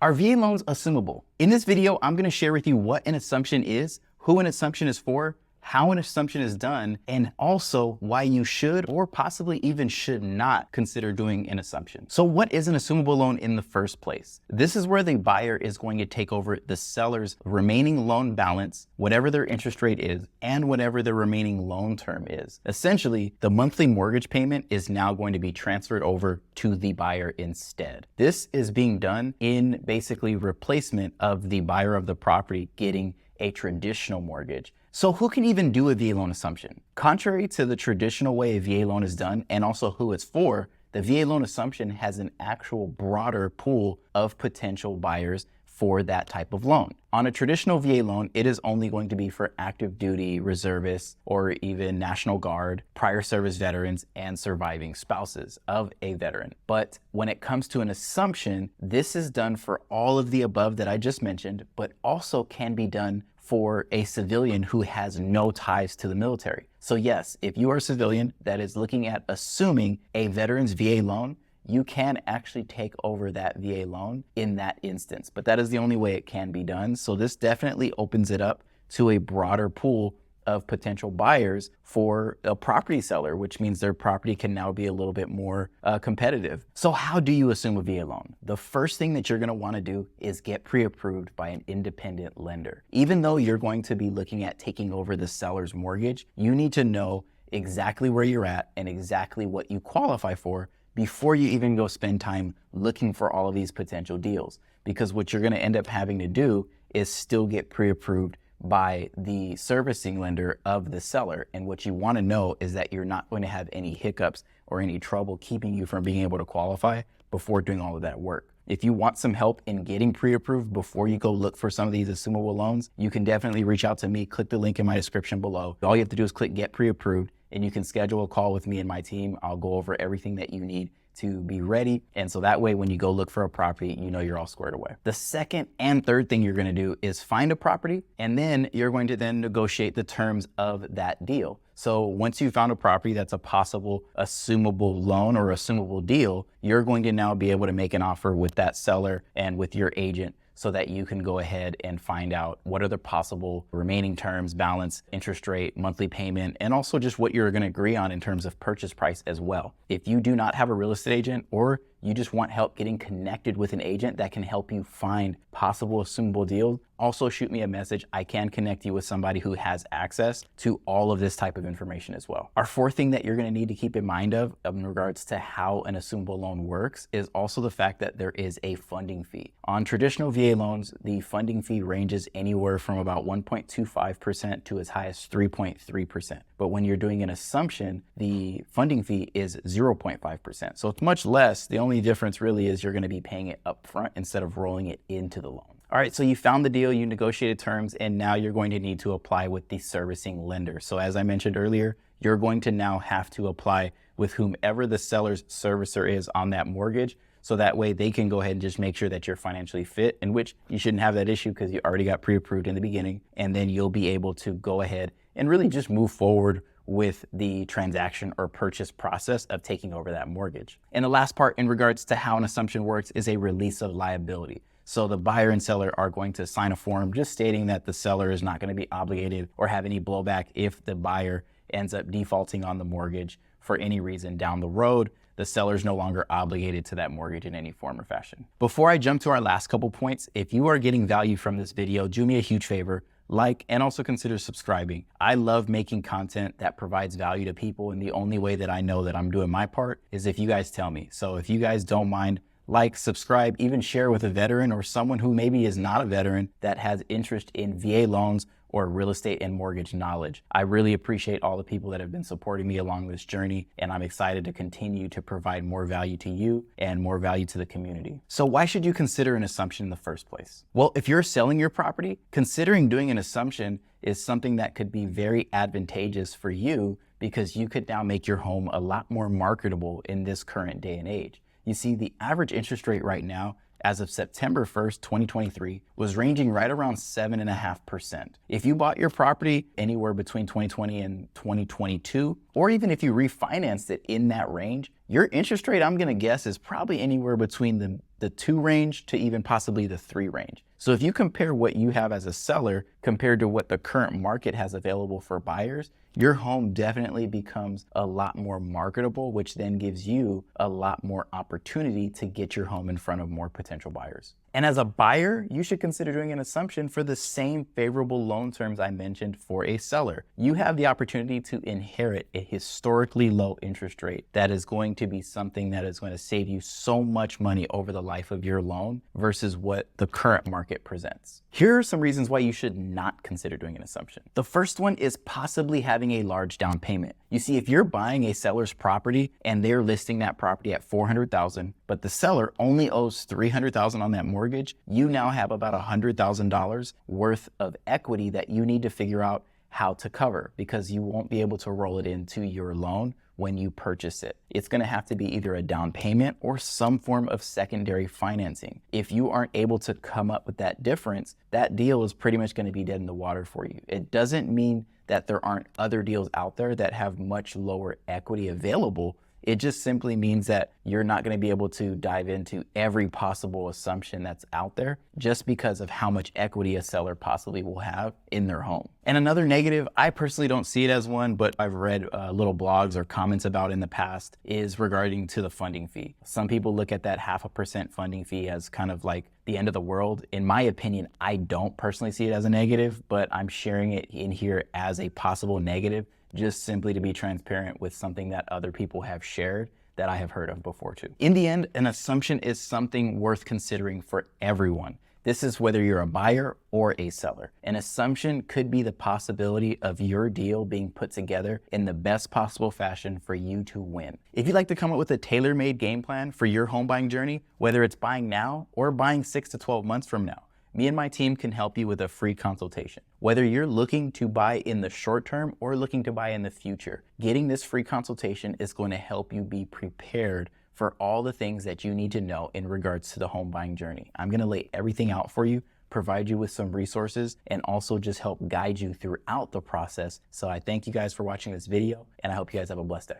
Are VA loans assumable? In this video, I'm going to share with you what an assumption is, who an assumption is for, how an assumption is done, and also why you should or possibly even should not consider doing an assumption. So what is an assumable loan in the first place? This is where the buyer is going to take over the seller's remaining loan balance, whatever their interest rate is, and whatever the remaining loan term is. Essentially, the monthly mortgage payment is now going to be transferred over to the buyer instead. This is being done in basically replacement of the buyer of the property getting a traditional mortgage. So who can even do a VA loan assumption? Contrary to the traditional way a VA loan is done and also who it's for, the VA loan assumption has an actual broader pool of potential buyers for that type of loan. On a traditional VA loan, it is only going to be for active duty reservists or even National Guard, prior service veterans, and surviving spouses of a veteran. But when it comes to an assumption, this is done for all of the above that I just mentioned, but also can be done for a civilian who has no ties to the military. So yes, if you are a civilian that is looking at assuming a veteran's VA loan, you can actually take over that VA loan in that instance, but that is the only way it can be done. So this definitely opens it up to a broader pool of potential buyers for a property seller, which means their property can now be a little bit more competitive. So how do you assume a VA loan? The first thing that you're going to want to do is get pre-approved by an independent lender. Even though you're going to be looking at taking over the seller's mortgage, you need to know exactly where you're at and exactly what you qualify for before you even go spend time looking for all of these potential deals. Because what you're going to end up having to do is still get pre-approved by the servicing lender of the seller. And what you want to know is that you're not going to have any hiccups or any trouble keeping you from being able to qualify before doing all of that work. If you want some help in getting pre-approved before you go look for some of these assumable loans, you can definitely reach out to me. Click the link in my description below. All you have to do is click get pre-approved and you can schedule a call with me and my team. I'll go over everything that you need to be ready. And so that way, when you go look for a property, you know you're all squared away. The second and third thing you're going to do is find a property, and then you're going to then negotiate the terms of that deal. So once you found a property that's a possible assumable loan or assumable deal, you're going to now be able to make an offer with that seller and with your agent so that you can go ahead and find out what are the possible remaining terms, balance, interest rate, monthly payment, and also just what you're going to agree on in terms of purchase price as well. If you do not have a real estate agent or you just want help getting connected with an agent that can help you find possible assumable deals, also shoot me a message. I can connect you with somebody who has access to all of this type of information as well. Our fourth thing that you're going to need to keep in mind of in regards to how an assumable loan works is also the fact that there is a funding fee. On traditional VA loans, the funding fee ranges anywhere from about 1.25% to as high as 3.3%. But when you're doing an assumption, the funding fee is 0.5%. So it's much less. The only difference really is you're going to be paying it up front instead of rolling it into the loan. All right, so you found the deal, you negotiated terms, and now you're going to need to apply with the servicing lender. So as I mentioned earlier, you're going to now have to apply with whomever the seller's servicer is on that mortgage. So that way they can go ahead and just make sure that you're financially fit, in which you shouldn't have that issue because you already got pre-approved in the beginning. And then you'll be able to go ahead and really just move forward with the transaction or purchase process of taking over that mortgage. And the last part in regards to how an assumption works is a release of liability. So the buyer and seller are going to sign a form just stating that the seller is not going to be obligated or have any blowback if the buyer ends up defaulting on the mortgage for any reason down the road. The seller is no longer obligated to that mortgage in any form or fashion. Before I jump to our last couple points, if you are getting value from this video, do me a huge favor. Like and also consider subscribing. I love making content that provides value to people, and the only way that I know that I'm doing my part is if you guys tell me. So if you guys don't mind, like, subscribe, even share with a veteran or someone who maybe is not a veteran that has interest in VA loans or real estate and mortgage knowledge. I really appreciate all the people that have been supporting me along this journey, and I'm excited to continue to provide more value to you and more value to the community. So why should you consider an assumption in the first place? Well, if you're selling your property, considering doing an assumption is something that could be very advantageous for you because you could now make your home a lot more marketable in this current day and age. You see, the average interest rate right now as of September 1st, 2023, was ranging right around 7.5%. If you bought your property anywhere between 2020 and 2022, or even if you refinanced it in that range, your interest rate, I'm gonna guess, is probably anywhere between the 2 range to even possibly the 3 range. So if you compare what you have as a seller compared to what the current market has available for buyers, your home definitely becomes a lot more marketable, which then gives you a lot more opportunity to get your home in front of more potential buyers. And as a buyer, you should consider doing an assumption for the same favorable loan terms I mentioned for a seller. You have the opportunity to inherit a historically low interest rate that is going to be something that is going to save you so much money over the life of your loan versus what the current market presents. Here are some reasons why you should not consider doing an assumption. The first one is possibly having a large down payment. You see, if you're buying a seller's property and they're listing that property at $400,000, but the seller only owes $300,000 on that mortgage, you now have about $100,000 worth of equity that you need to figure out how to cover, because you won't be able to roll it into your loan when you purchase it. It's gonna have to be either a down payment or some form of secondary financing. If you aren't able to come up with that difference, that deal is pretty much gonna be dead in the water for you. It doesn't mean that there aren't other deals out there that have much lower equity available. It just simply means that you're not going to be able to dive into every possible assumption that's out there just because of how much equity a seller possibly will have in their home. And another negative, I personally don't see it as one, but I've read little blogs or comments about in the past, is regarding to the funding fee. Some people look at that 0.5% funding fee as kind of like the end of the world. In my opinion, I don't personally see it as a negative, but I'm sharing it in here as a possible negative, just simply to be transparent with something that other people have shared that I have heard of before too. In the end, an assumption is something worth considering for everyone. This is whether you're a buyer or a seller. An assumption could be the possibility of your deal being put together in the best possible fashion for you to win. If you'd like to come up with a tailor-made game plan for your home buying journey, whether it's buying now or buying 6 to 12 months from now, me and my team can help you with a free consultation. Whether you're looking to buy in the short term or looking to buy in the future, getting this free consultation is going to help you be prepared for all the things that you need to know in regards to the home buying journey. I'm going to lay everything out for you, provide you with some resources, and also just help guide you throughout the process. So I thank you guys for watching this video, and I hope you guys have a blessed day.